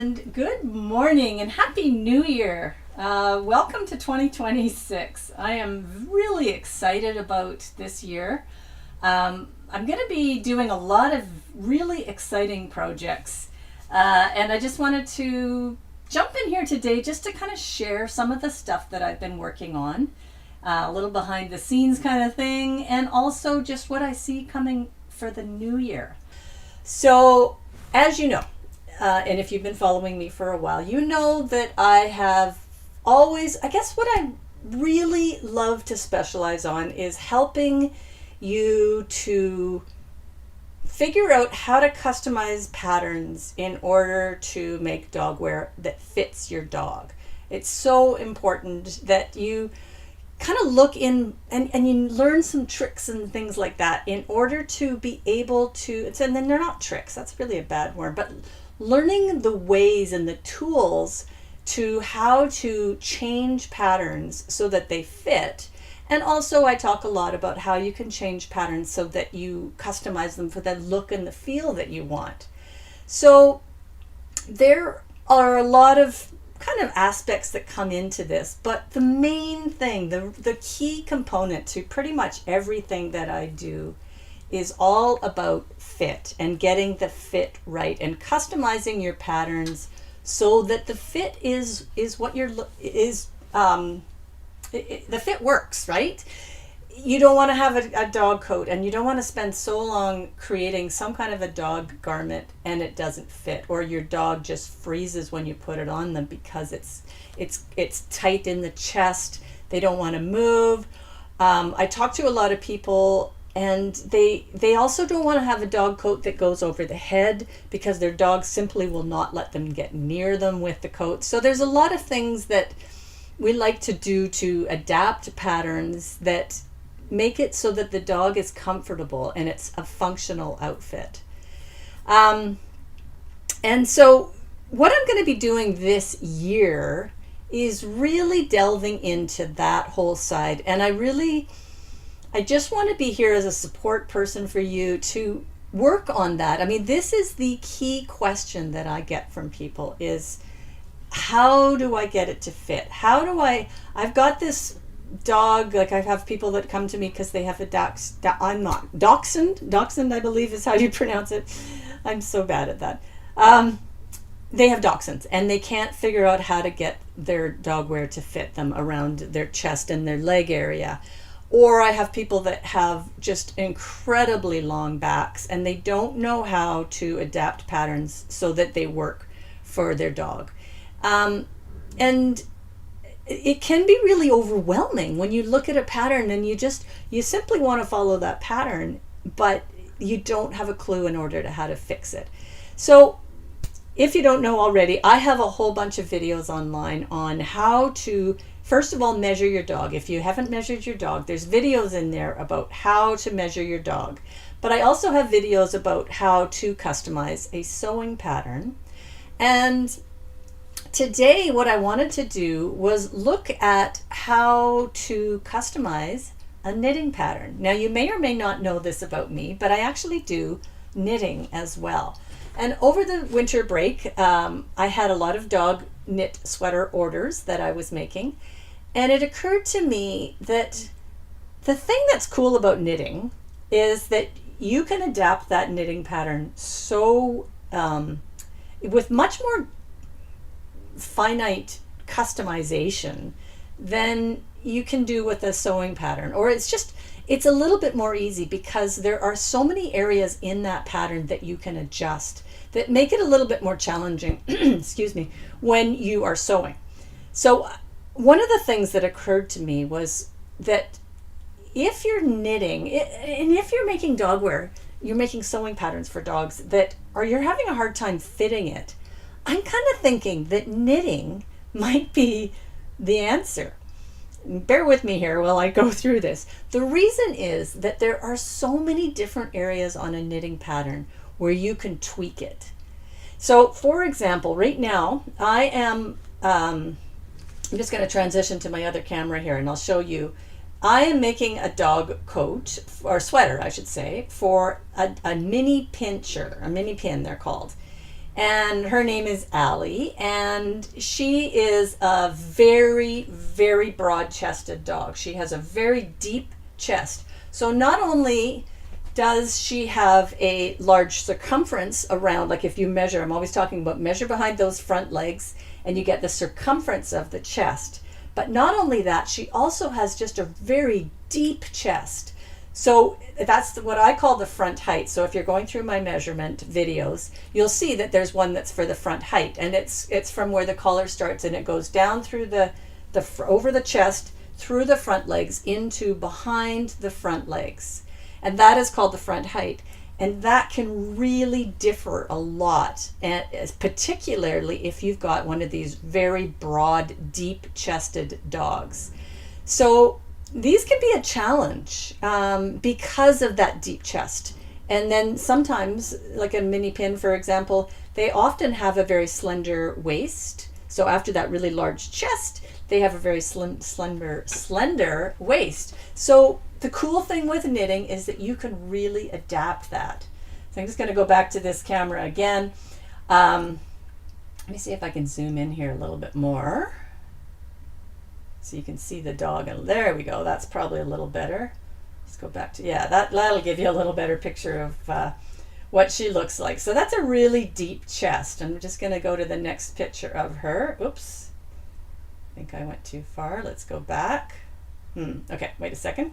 And good morning and Happy New Year. Welcome to 2026. I am really excited about this year. I'm going to be doing a lot of really exciting projects. And I just wanted to jump in here today just to kind of share some of the stuff that I've been working on, a little behind the scenes kind of thing, and also just what I see coming for the new year. So, as you know, and if you've been following me for a while, you know that I have always, I guess what I really love to specialize on is helping you to figure out how to customize patterns in order to make dog wear that fits your dog. It's so important that you kind of look in and you learn some tricks and things like that in order to be able to, and then they're not tricks, that's really a bad word, but learning the ways and the tools to how to change patterns so that they fit. And also I talk a lot about how you can change patterns so that you customize them for the look and the feel that you want. So there are a lot of kind of aspects that come into this, but the main thing, the key component to pretty much everything that I do is all about fit and getting the fit right and customizing your patterns so that the fit is what you're the fit works, right? You don't want to have a dog coat and you don't want to spend so long creating some kind of a dog garment and it doesn't fit, or your dog just freezes when you put it on them because it's tight in the chest. They don't want to move. I talk to a lot of people and they also don't want to have a dog coat that goes over the head because their dog simply will not let them get near them with the coat. So there's a lot of things that we like to do to adapt patterns that make it so that the dog is comfortable and it's a functional outfit. And so what I'm going to be doing this year is really delving into that whole side. And I just want to be here as a support person for you to work on that. I mean, this is the key question that I get from people is, how do I get it to fit? I've got this dog, like I have people that come to me because they have a dachshund, I believe is how you pronounce it. I'm so bad at that. They have dachshunds and they can't figure out how to get their dog wear to fit them around their chest and their leg area. Or I have people that have just incredibly long backs and they don't know how to adapt patterns so that they work for their dog. And it can be really overwhelming when you look at a pattern and you simply want to follow that pattern, but you don't have a clue in order to how to fix it. So if you don't know already, I have a whole bunch of videos online on how to, first of all, measure your dog. If you haven't measured your dog, there's videos in there about how to measure your dog. But I also have videos about how to customize a sewing pattern. And today what I wanted to do was look at how to customize a knitting pattern. Now you may or may not know this about me, but I actually do knitting as well. And over the winter break, I had a lot of dog knit sweater orders that I was making. And it occurred to me that the thing that's cool about knitting is that you can adapt that knitting pattern so with much more finite customization than you can do with a sewing pattern. Or it's a little bit more easy because there are so many areas in that pattern that you can adjust that make it a little bit more challenging, excuse me, when you are sewing. So one of the things that occurred to me was that if you're knitting, and if you're making dog wear, you're making sewing patterns for dogs you're having a hard time fitting it, I'm kind of thinking that knitting might be the answer. Bear with me here while I go through this. The reason is that there are so many different areas on a knitting pattern where you can tweak it. So for example, right now I am, I'm just going to transition to my other camera here and I'll show you. I am making a dog coat, or sweater I should say, for a mini pincher, a mini pin they're called. and her name is Allie, and she is a very, very broad-chested dog. She has a very deep chest. So not only does she have a large circumference around, like if you measure, I'm always talking about measure behind those front legs and you get the circumference of the chest. But not only that, she also has just a very deep chest. So that's what I call the front height. So if you're going through my measurement videos, you'll see that there's one that's for the front height, and it's from where the collar starts and it goes down through the over the chest, through the front legs, into behind the front legs. And that is called the front height. And that can really differ a lot, and particularly if you've got one of these very broad, deep-chested dogs. So these can be a challenge because of that deep chest. And then sometimes, like a mini pin, for example, they often have a very slender waist. So after that really large chest, they have a very slender waist. So the cool thing with knitting is that you can really adapt that. So I'm just going to go back to this camera again. Let me see if I can zoom in here a little bit more, so you can see the dog. And there we go. That's probably a little better. Let's go back to, yeah, that'll give you a little better picture of what she looks like. So that's a really deep chest. I'm just going to go to the next picture of her. Oops. I think I went too far. Let's go back. Okay, wait a second.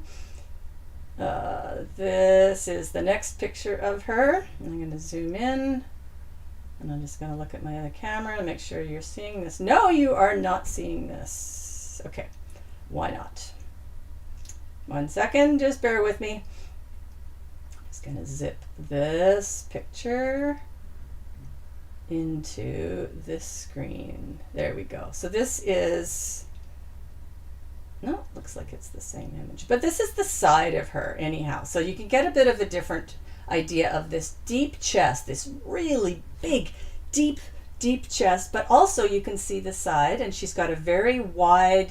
This is the next picture of her. I'm going to zoom in, and I'm just going to look at my other camera and make sure you're seeing this. No, you are not seeing this. Okay, why not? 1 second, just bear with me. I'm just going to zip this picture into this screen. There we go. So this is, no, looks like it's the same image, but this is the side of her anyhow. So you can get a bit of a different idea of this deep chest, this really big, deep chest, but also you can see the side, and she's got a very wide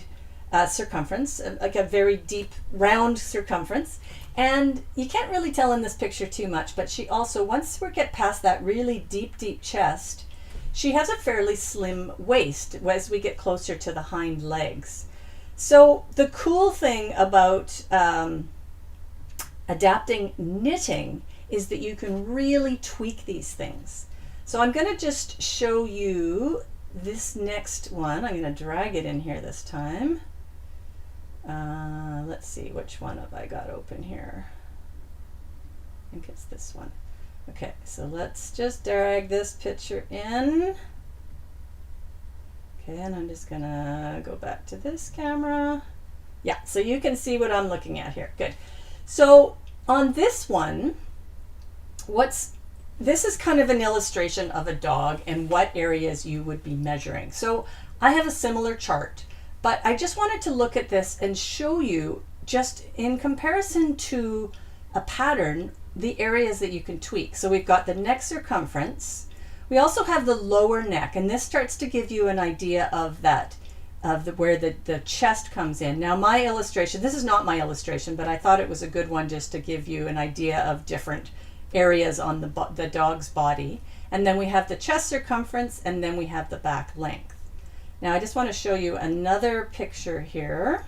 circumference, like a very deep round circumference. And you can't really tell in this picture too much, but she also, once we get past that really deep chest, she has a fairly slim waist as we get closer to the hind legs. So the cool thing about adapting knitting is that you can really tweak these things. So I'm going to just show you this next one. I'm going to drag it in here this time. Let's see, which one have I got open here? I think it's this one. Okay, so let's just drag this picture in. Okay, and I'm just gonna go back to this camera. Yeah, so you can see what I'm looking at here. Good. So on this one, this is kind of an illustration of a dog and what areas you would be measuring. So I have a similar chart, but I just wanted to look at this and show you, just in comparison to a pattern, the areas that you can tweak. So we've got the neck circumference. We also have the lower neck, and this starts to give you an idea of that, where the chest comes in. Now my illustration, this is not my illustration, but I thought it was a good one just to give you an idea of different areas on the dog's body. And then we have the chest circumference, and then we have the back length. Now I just want to show you another picture here.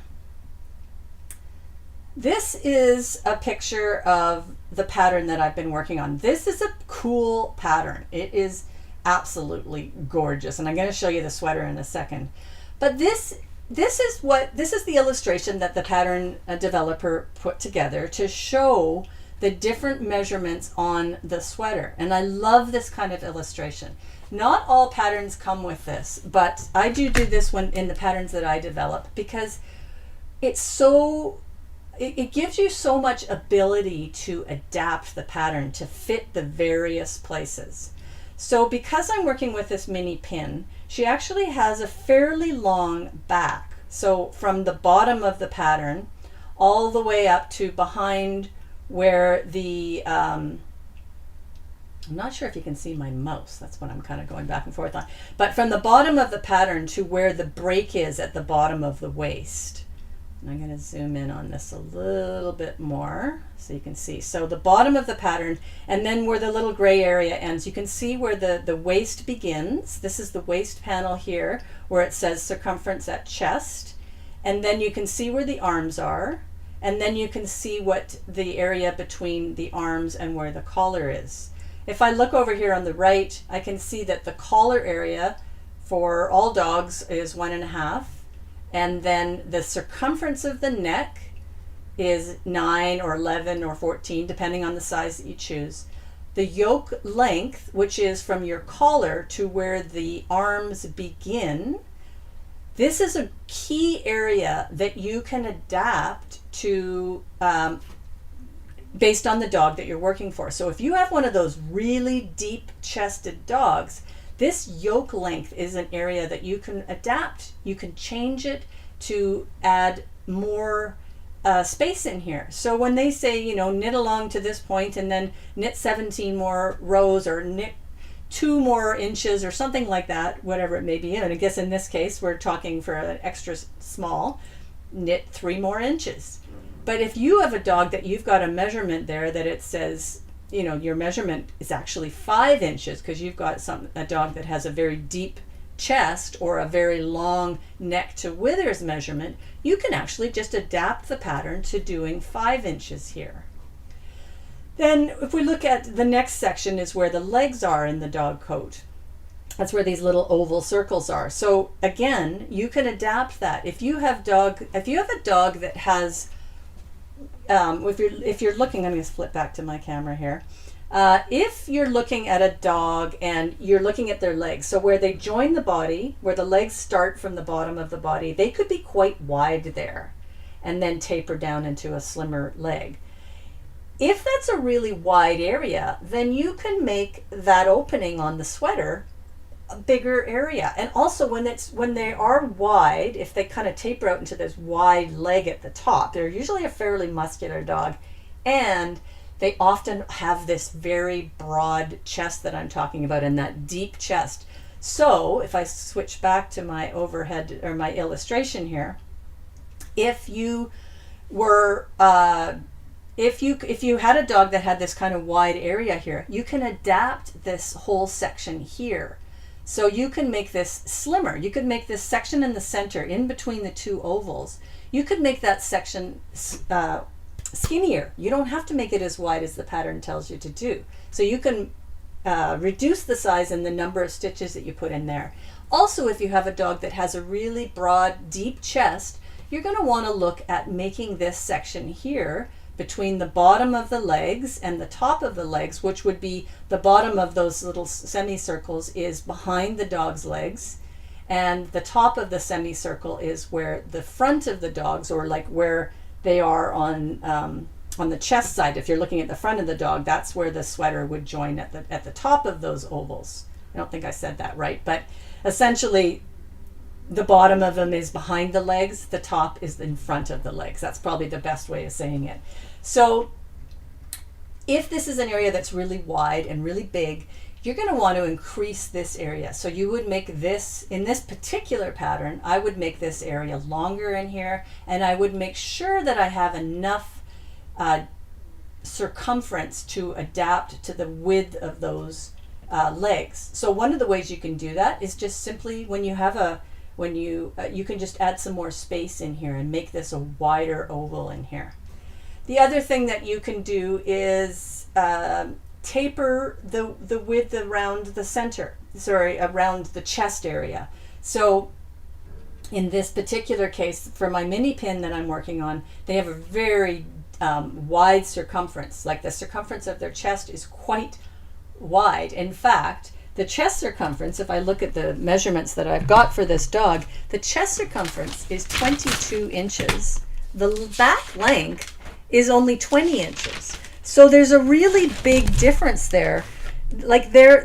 This is a picture of the pattern that I've been working on. This is a cool pattern. It is absolutely gorgeous, and I'm going to show you the sweater in a second. But this is the illustration that the pattern developer put together to show the different measurements on the sweater. And I love this kind of illustration. Not all patterns come with this, but I do this one in the patterns that I develop because it gives you so much ability to adapt the pattern to fit the various places. So because I'm working with this mini pin, she actually has a fairly long back. So from the bottom of the pattern all the way up to behind where the, I'm not sure if you can see my mouse. That's what I'm kind of going back and forth on. But from the bottom of the pattern to where the break is at the bottom of the waist. I'm going to zoom in on this a little bit more so you can see. So the bottom of the pattern, and then where the little gray area ends, you can see where the waist begins. This is the waist panel here where it says circumference at chest. And then you can see where the arms are. And then you can see what the area between the arms and where the collar is. If I look over here on the right, I can see that the collar area for all dogs is 1.5. And then the circumference of the neck is 9 or 11 or 14, depending on the size that you choose. The yoke length, which is from your collar to where the arms begin, this is a key area that you can adapt to based on the dog that you're working for. So if you have one of those really deep-chested dogs, this yoke length is an area that you can adapt. You can change it to add more space in here. So when they say, you know, knit along to this point and then knit 17 more rows or knit 2 more inches or something like that, whatever it may be. And I guess in this case, we're talking for an extra small, knit 3 more inches. But if you have a dog that you've got a measurement there that it says, you know, your measurement is actually 5 inches because you've got a dog that has a very deep chest or a very long neck to withers measurement, you can actually just adapt the pattern to doing 5 inches here. Then if we look at the next section is where the legs are in the dog coat. That's where these little oval circles are. So again, you can adapt that. If you have a dog that has if you're looking, I'm going to flip back to my camera here. If you're looking at a dog and you're looking at their legs, so where they join the body, where the legs start from the bottom of the body, they could be quite wide there and then taper down into a slimmer leg. If that's a really wide area, then you can make that opening on the sweater a bigger area. And also when they are wide, if they kind of taper out into this wide leg at the top, they're usually a fairly muscular dog, and they often have this very broad chest that I'm talking about and that deep chest. So if I switch back to my overhead or my illustration here, if you were if you had a dog that had this kind of wide area here, you can adapt this whole section here. So you can make this slimmer. You could make this section in the center, in between the 2 ovals. You could make that section skinnier. You don't have to make it as wide as the pattern tells you to do. So you can reduce the size and the number of stitches that you put in there. Also, if you have a dog that has a really broad, deep chest, you're going to want to look at making this section here between the bottom of the legs and the top of the legs, which would be the bottom of those little semicircles is behind the dog's legs, and the top of the semicircle is where the front of the dogs, or like where they are on the chest side. If you're looking at the front of the dog, that's where the sweater would join at the top of those ovals. I don't think I said that right, but essentially the bottom of them is behind the legs, the top is in front of the legs. That's probably the best way of saying it. So if this is an area that's really wide and really big, you're going to want to increase this area. So you would make this, in this particular pattern, I would make this area longer in here, and I would make sure that I have enough circumference to adapt to the width of those legs. So one of the ways you can do that is just simply when you have you can just add some more space in here and make this a wider oval in here. The other thing that you can do is taper the width around the center, around the chest area. So in this particular case, for my mini pin that I'm working on, they have a very wide circumference. Like the circumference of their chest is quite wide. In fact, the chest circumference, if I look at the measurements that I've got for this dog, the chest circumference is 22 inches. The back length is only 20 inches. So there's a really big difference there. Like their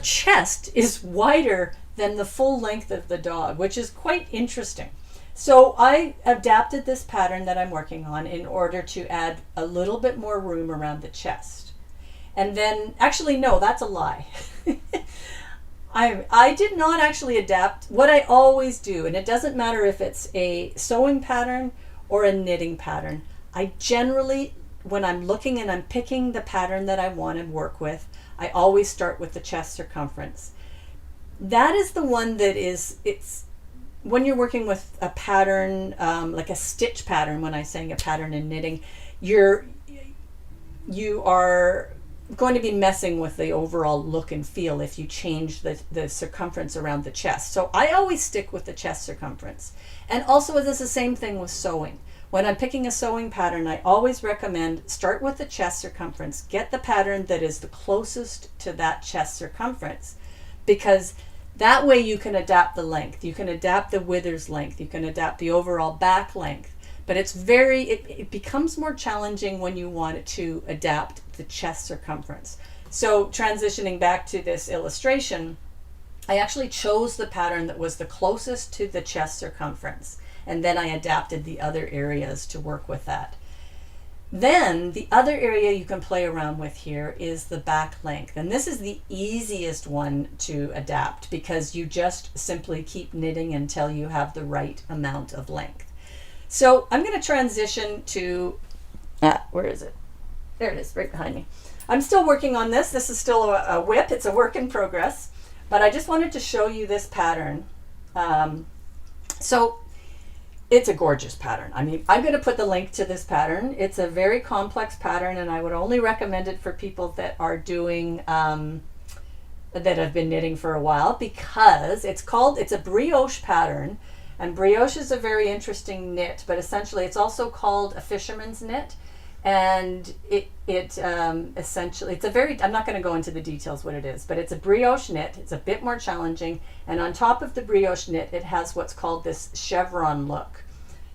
chest is wider than the full length of the dog, which is quite interesting. So I adapted this pattern that I'm working on in order to add a little bit more room around the chest. And then, actually, no, that's a lie. I did not actually adapt. What I always do, and it doesn't matter if it's a sewing pattern or a knitting pattern, I generally, when I'm looking and I'm picking the pattern that I want to work with, I always start with the chest circumference. That is the one that it's when you're working with a pattern, like a stitch pattern, when I'm saying a pattern in knitting, you are going to be messing with the overall look and feel if you change the circumference around the chest. So I always stick with the chest circumference. And also this is the same thing with sewing. When I'm picking a sewing pattern, I always recommend start with the chest circumference. Get the pattern that is the closest to that chest circumference, because that way you can adapt the length. You can adapt the withers length. You can adapt the overall back length. But it becomes more challenging when you want to adapt the chest circumference. So transitioning back to this illustration, I actually chose the pattern that was the closest to the chest circumference, and then I adapted the other areas to work with that. Then the other area you can play around with here is the back length, and this is the easiest one to adapt because you just simply keep knitting until you have the right amount of length. So I'm going to transition to, where is it? There it is, right behind me. I'm still working on this. This is still a whip. It's a work in progress, but I just wanted to show you this pattern. So it's a gorgeous pattern. I mean, I'm going to put the link to this pattern. It's a very complex pattern, and I would only recommend it for people that are doing, that have been knitting for a while, because it's a brioche pattern. And brioche is a very interesting knit, but essentially it's also called a fisherman's knit. And essentially, it's a very, I'm not going to go into the details what it is, but it's a brioche knit. It's a bit more challenging. And on top of the brioche knit, it has what's called this chevron look.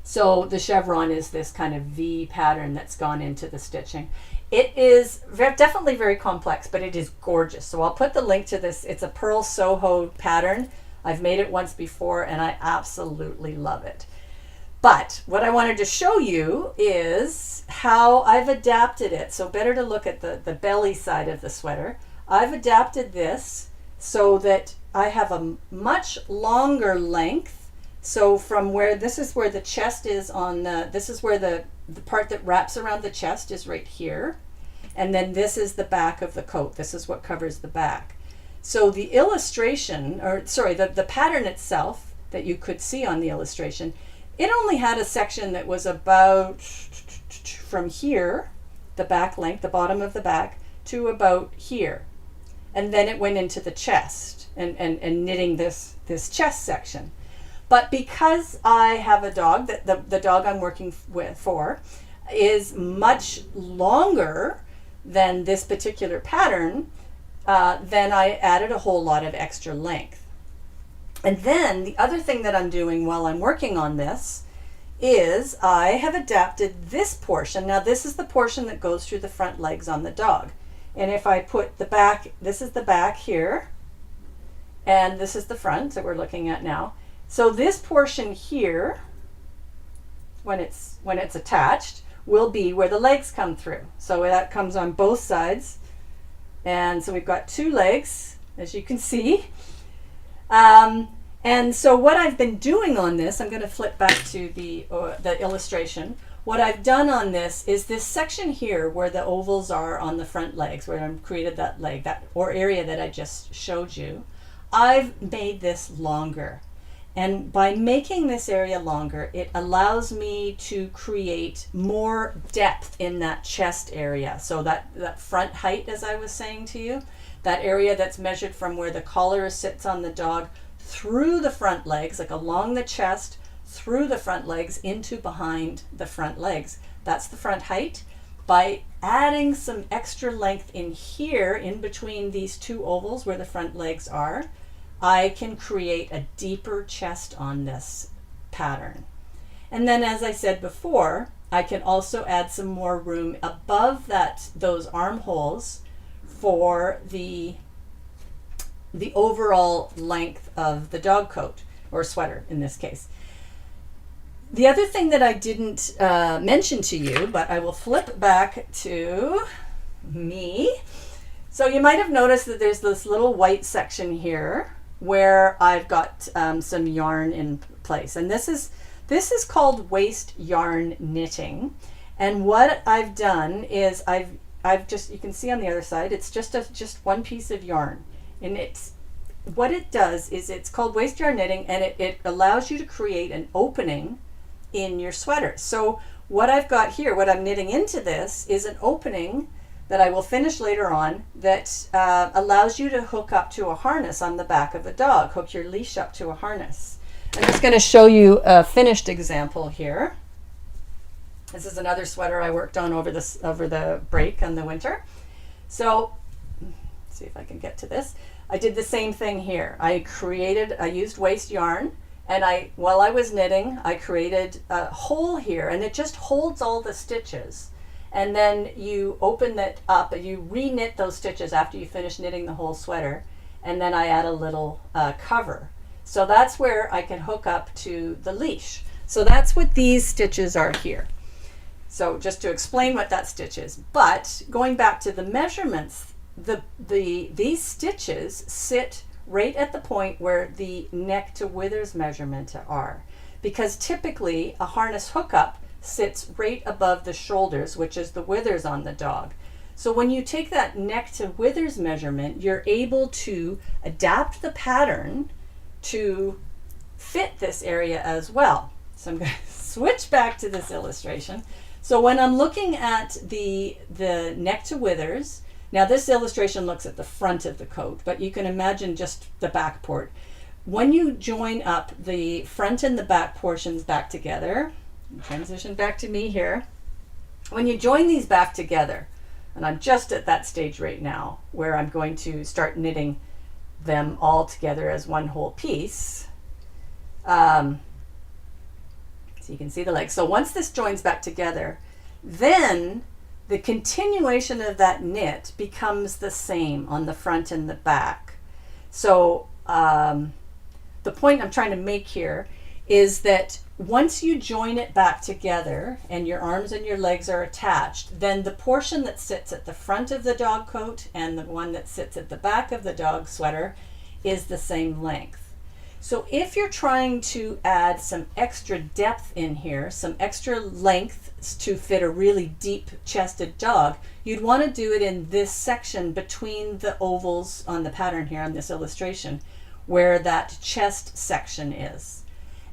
So the chevron is this kind of V pattern that's gone into the stitching. It is definitely very complex, but it is gorgeous. So I'll put the link to this. It's a Pearl Soho pattern. I've made it once before and I absolutely love it. But what I wanted to show you is how I've adapted it. So better to look at the belly side of the sweater. I've adapted this so that I have a much longer length. So from where, this is where the chest is on this is where the part that wraps around the chest is right here. And then this is the back of the coat. This is what covers the back. So the illustration, or sorry, the pattern itself that you could see on the illustration, it only had a section that was about from here, the back length, the bottom of the back, to about here. And then it went into the chest and knitting this chest section. But because I have a dog, that the dog I'm working for is much longer than this particular pattern, then I added a whole lot of extra length. And then the other thing that I'm doing while I'm working on this is I have adapted this portion. Now this is the portion that goes through the front legs on the dog. And if I put the back, this is the back here, and this is the front that we're looking at now. So this portion here, when it's attached, will be where the legs come through. So that comes on both sides. And so we've got two legs, as you can see. And so what I've been doing on this, I'm going to flip back to the illustration. What I've done on this is this section here where the ovals are on the front legs, where I've created that leg, or area that I just showed you. I've made this longer. And by making this area longer, it allows me to create more depth in that chest area. So that front height, as I was saying to you, that area that's measured from where the collar sits on the dog through the front legs, like along the chest, through the front legs, into behind the front legs. That's the front height. By adding some extra length in here, in between these two ovals where the front legs are, I can create a deeper chest on this pattern. And then, as I said before, I can also add some more room above those armholes for the overall length of the dog coat, or sweater in this case. The other thing that I didn't mention to you, but I will flip back to me, So you might have noticed that there's this little white section here where I've got some yarn in place, and this is called waste yarn knitting. And what I've done is I've just, you can see on the other side, it's just one piece of yarn, and it's what it does is it's called waste yarn knitting, and it allows you to create an opening in your sweater. So what I've got here, what I'm knitting into this, is an opening that I will finish later on that allows you to hook up to a harness on the back of a dog, hook your leash up to a harness. I'm just going to show you a finished example here. This is another sweater I worked on over the break and the winter. So let's see if I can get to this. I did the same thing here. I used waste yarn, and while I was knitting, I created a hole here, and it just holds all the stitches. And then you open it up, you re-knit those stitches after you finish knitting the whole sweater, and then I add a little cover. So that's where I can hook up to the leash. So that's what these stitches are here. So just to explain what that stitch is. But going back to the measurements, these stitches sit right at the point where the neck to withers measurement are. Because typically a harness hookup sits right above the shoulders, which is the withers on the dog. So when you take that neck to withers measurement, you're able to adapt the pattern to fit this area as well. So I'm going to switch back to this illustration. So when I'm looking at the neck to withers, now this illustration looks at the front of the coat, but you can imagine just the back part. When you join up the front and the back portions back together, transition back to me here. When you join these back together, and I'm just at that stage right now where I'm going to start knitting them all together as one whole piece. So you can see the legs. So once this joins back together, then the continuation of that knit becomes the same on the front and the back. So the point I'm trying to make here is that once you join it back together and your arms and your legs are attached, then the portion that sits at the front of the dog coat and the one that sits at the back of the dog sweater is the same length. So if you're trying to add some extra depth in here, some extra length to fit a really deep chested dog, you'd want to do it in this section between the ovals on the pattern here on this illustration, where that chest section is.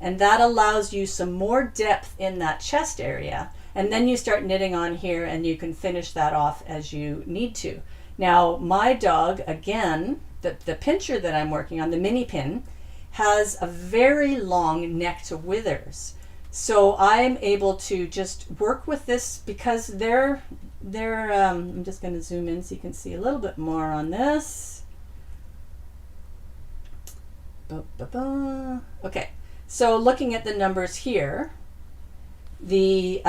And that allows you some more depth in that chest area. And then you start knitting on here and you can finish that off as you need to. Now, my dog, again, the pincher that I'm working on, the mini pin, has a very long neck to withers. So I'm able to just work with this because I'm just going to zoom in so you can see a little bit more on this. Okay. So looking at the numbers here, the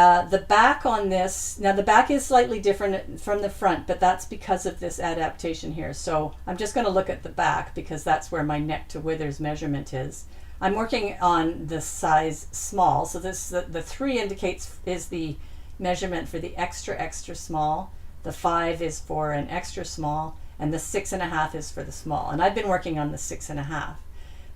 back on this, now the back is slightly different from the front, but that's because of this adaptation here. So I'm just going to look at the back because that's where my neck to withers measurement is. I'm working on the size small. So this the 3 indicates is the measurement for the extra small. The 5 is for an extra small, and the 6.5 is for the small. And I've been working on the 6.5.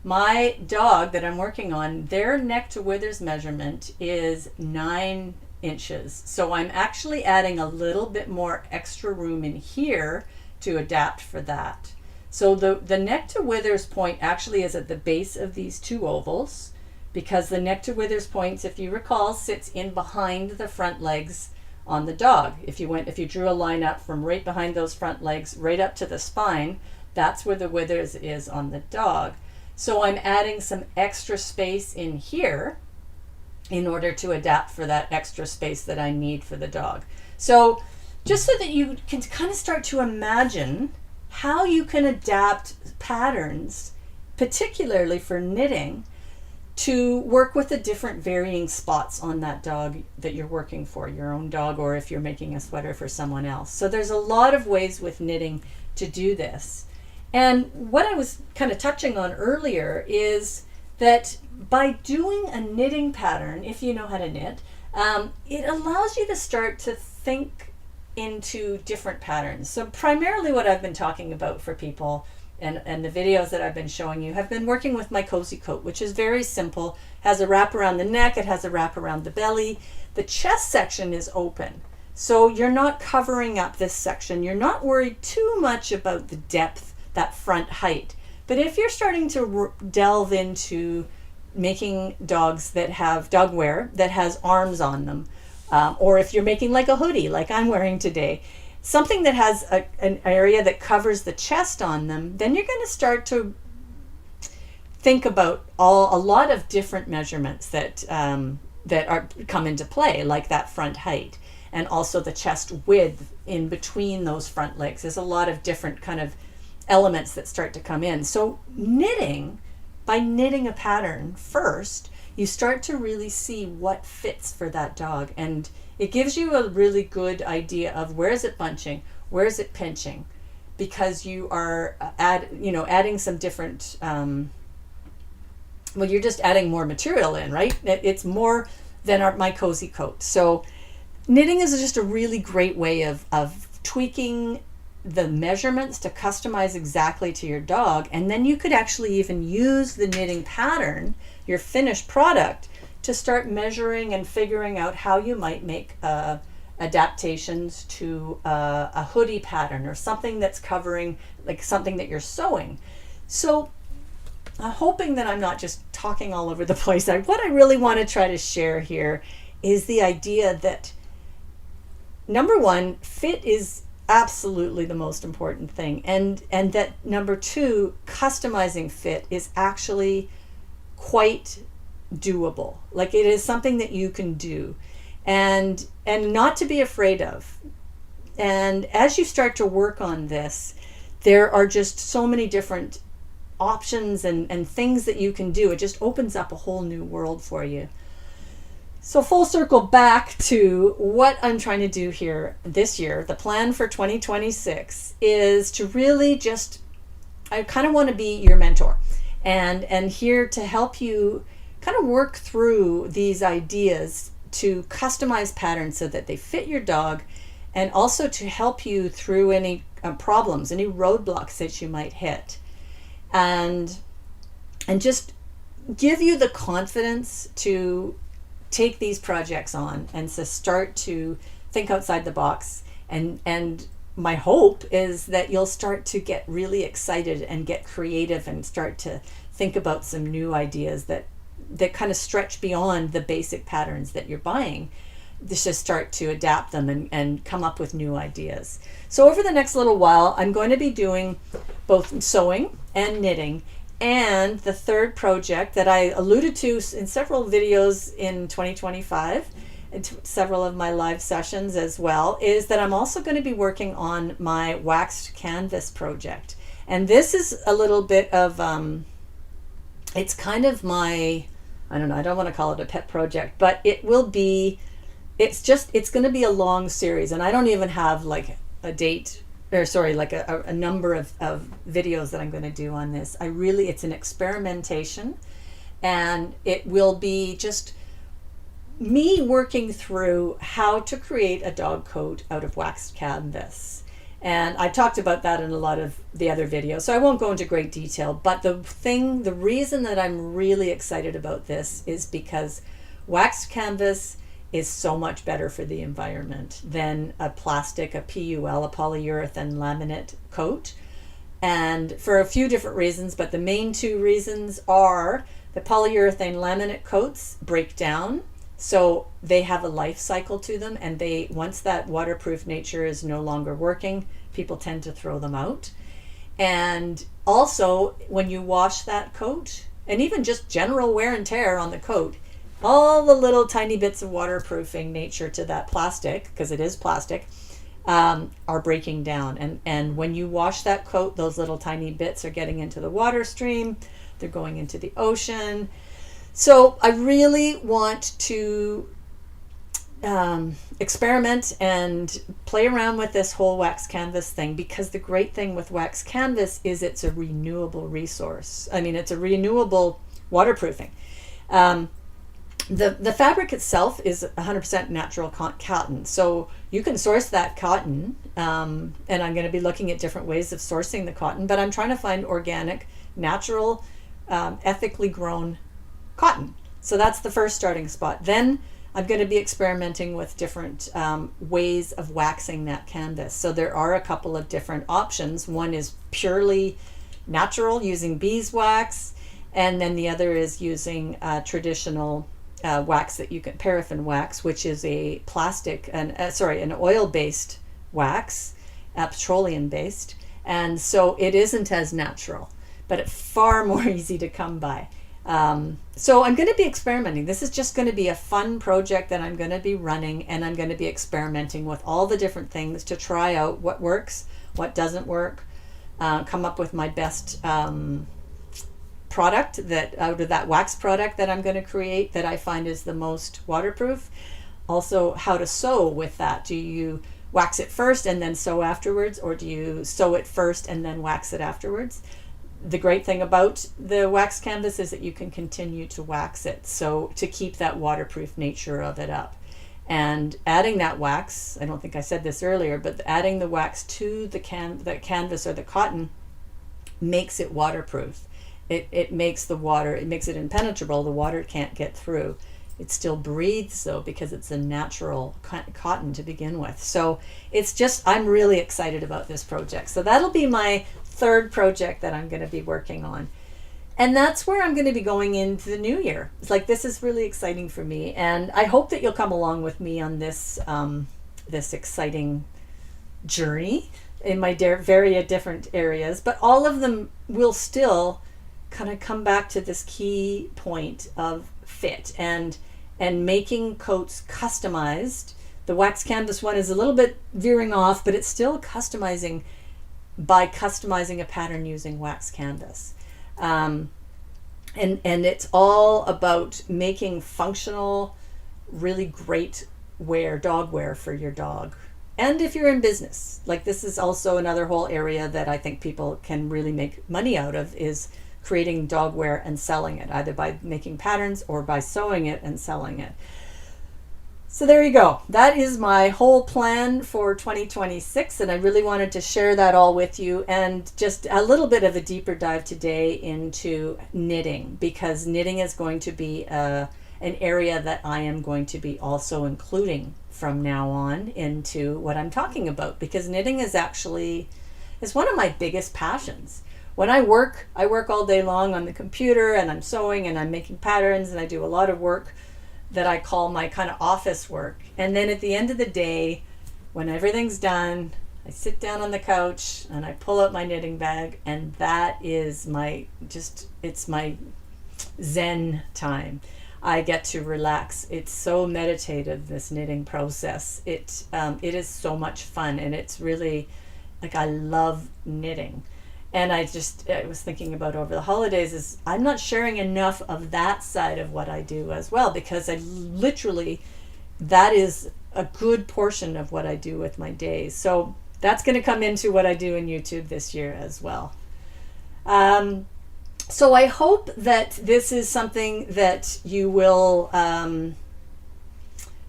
My dog that I'm working on, their neck to withers measurement is 9 inches. So I'm actually adding a little bit more extra room in here to adapt for that. So the neck to withers point actually is at the base of these 2 ovals, because the neck to withers points, if you recall, sits in behind the front legs on the dog. If you drew a line up from right behind those front legs right up to the spine, that's where the withers is on the dog. So I'm adding some extra space in here in order to adapt for that extra space that I need for the dog. So just so that you can kind of start to imagine how you can adapt patterns, particularly for knitting, to work with the different varying spots on that dog that you're working for, your own dog, or if you're making a sweater for someone else. So there's a lot of ways with knitting to do this. And what I was kind of touching on earlier is that by doing a knitting pattern, if you know how to knit, it allows you to start to think into different patterns. So primarily what I've been talking about for people and the videos that I've been showing you have been working with my cozy coat, which is very simple. Has a wrap around the neck, it has a wrap around the belly. The chest section is open. So you're not covering up this section. You're not worried too much about the depth, that front height. But if you're starting to delve into making dogs that have dog wear that has arms on them, or if you're making like a hoodie like I'm wearing today, something that has an area that covers the chest on them, then you're going to start to think about a lot of different measurements that come into play, like that front height and also the chest width in between those front legs. There's a lot of different kind of elements that start to come in. So by knitting a pattern first, you start to really see what fits for that dog, and it gives you a really good idea of where is it bunching, where is it pinching, because you are adding some different you're just adding more material in, right? It's more than my cozy coat. So knitting is just a really great way of tweaking the measurements to customize exactly to your dog. And then you could actually even use the knitting pattern, your finished product, to start measuring and figuring out how you might make adaptations to a hoodie pattern or something that's covering, like something that you're sewing. So I'm hoping that I'm not just talking all over the place. What I really want to try to share here is the idea that, number one, fit is absolutely the most important thing, and that number two, customizing fit is actually quite doable. Like, it is something that you can do and not to be afraid of. And as you start to work on this, there are just so many different options and things that you can do. It just opens up a whole new world for you. So full circle back to what I'm trying to do here this year. The plan for 2026 is to really I kind of want to be your mentor and here to help you kind of work through these ideas to customize patterns so that they fit your dog, and also to help you through any problems, any roadblocks that you might hit, and just give you the confidence to take these projects on and to start to think outside the box. And my hope is that you'll start to get really excited and get creative and start to think about some new ideas that kind of stretch beyond the basic patterns that you're buying. Just start to adapt them and come up with new ideas. So over the next little while, I'm going to be doing both sewing and knitting. And the third project that I alluded to in several videos in 2025, and several of my live sessions as well, is that I'm also going to be working on my waxed canvas project. And this is a little bit of, it's kind of my, I don't know, I don't want to call it a pet project, but it will be, it's going to be a long series. And I don't even have like a date, or sorry, like a number of videos that I'm going to do on this. It's an experimentation, and it will be just me working through how to create a dog coat out of waxed canvas. And I talked about that in a lot of the other videos, so I won't go into great detail. But the reason that I'm really excited about this is because waxed canvas is so much better for the environment than a plastic, a PUL, a polyurethane laminate coat. And for a few different reasons, but the main two reasons are the polyurethane laminate coats break down, so they have a life cycle to them, and once that waterproof nature is no longer working, people tend to throw them out. And also, when you wash that coat, and even just general wear and tear on the coat, all the little tiny bits of waterproofing nature to that plastic, because it is plastic, are breaking down. And when you wash that coat, those little tiny bits are getting into the water stream, they're going into the ocean. So I really want to experiment and play around with this whole wax canvas thing, because the great thing with wax canvas is it's a renewable resource. I mean, it's a renewable waterproofing. the fabric itself is 100% natural cotton. So you can source that cotton, and I'm going to be looking at different ways of sourcing the cotton, but I'm trying to find organic, natural, ethically grown cotton. So that's the first starting spot. Then I'm going to be experimenting with different ways of waxing that canvas. So there are a couple of different options. One is purely natural using beeswax, and then the other is using traditional wax that you can, paraffin wax, which is a an oil-based wax, petroleum-based, and so it isn't as natural, but it's far more easy to come by. So I'm going to be experimenting. This is just going to be a fun project that I'm going to be running, and I'm going to be experimenting with all the different things to try out what works, what doesn't work, come up with my best product that out of that wax product that I'm going to create that I find is the most waterproof. Also, how to sew with that. Do you wax it first and then sew afterwards, or do you sew it first and then wax it afterwards? The great thing about the wax canvas is that you can continue to wax it, so to keep that waterproof nature of it up. And adding that wax, I don't think I said this earlier, but adding the wax to the canvas or the cotton makes it waterproof. It makes the water, it makes it impenetrable. The water can't get through. It still breathes though, because it's a natural cotton to begin with. So it's just, I'm really excited about this project. So that'll be my third project that I'm going to be working on. And that's where I'm going to be going into the new year. It's like, this is really exciting for me. And I hope that you'll come along with me on this, this exciting journey in my very different areas. But all of them will still kind of come back to this key point of fit and making coats customized. The wax canvas one is a little bit veering off, but it's still customizing by customizing a pattern using wax canvas. And it's all about making functional, really great dog wear for your dog. And if you're in business, like, this is also another whole area that I think people can really make money out of, is creating dog wear and selling it, either by making patterns or by sewing it and selling it. So there you go. That is my whole plan for 2026, and I really wanted to share that all with you, and just a little bit of a deeper dive today into knitting, because knitting is going to be an area that I am going to be also including from now on into what I'm talking about, because knitting is one of my biggest passions. When I work all day long on the computer, and I'm sewing and I'm making patterns, and I do a lot of work that I call my kind of office work. And then at the end of the day, when everything's done, I sit down on the couch and I pull out my knitting bag, and that is it's my Zen time. I get to relax. It's so meditative, this knitting process. It is so much fun, and it's really, like, I love knitting. And I was thinking about over the holidays, is I'm not sharing enough of that side of what I do as well, because that is a good portion of what I do with my days. So that's going to come into what I do in YouTube this year as well. So I hope that this is something that you will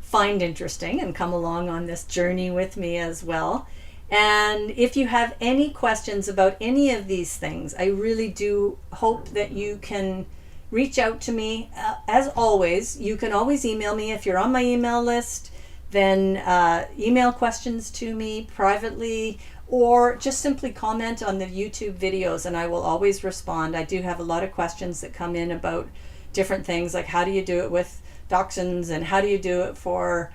find interesting and come along on this journey with me as well. And if you have any questions about any of these things, I really do hope that you can reach out to me. As always, you can always email me. If you're on my email list, then email questions to me privately, or just simply comment on the YouTube videos, and I will always respond. I do have a lot of questions that come in about different things, like how do you do it with dachshunds, and how do you do it for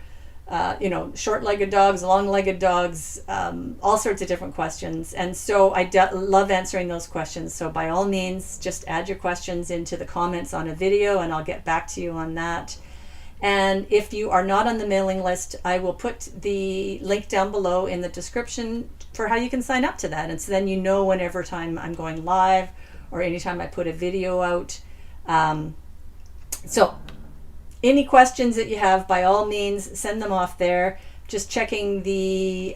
short-legged dogs, long-legged dogs, all sorts of different questions. And so I love answering those questions. So by all means, just add your questions into the comments on a video, and I'll get back to you on that. And if you are not on the mailing list, I will put the link down below in the description for how you can sign up to that. And so then you know whenever time I'm going live, or anytime I put a video out. So any questions that you have, by all means, send them off there. Just checking the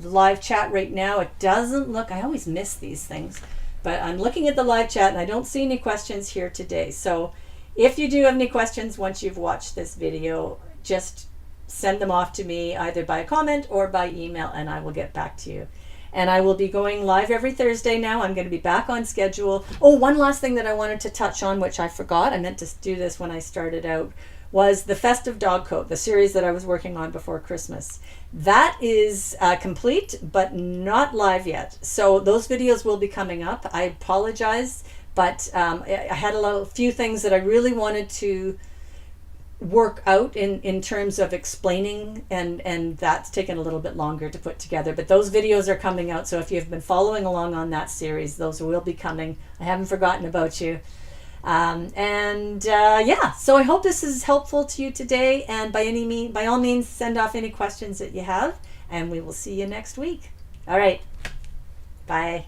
live chat right now. It doesn't look, I always miss these things, but I'm looking at the live chat and I don't see any questions here today. So if you do have any questions once you've watched this video, just send them off to me either by comment or by email, and I will get back to you. And I will be going live every Thursday now. I'm going to be back on schedule. Oh, one last thing that I wanted to touch on, which I forgot, I meant to do this when I started out, was the Festive Dog Coat, the series that I was working on before Christmas. That is complete, but not live yet. So those videos will be coming up. I apologize, but I had a few things that I really wanted to work out in terms of explaining, and that's taken a little bit longer to put together, but those videos are coming out. So if you've been following along on that series, those will be coming. I haven't forgotten about you. Yeah, so I hope this is helpful to you today, and by all means send off any questions that you have, and we will see you next week. All right, bye.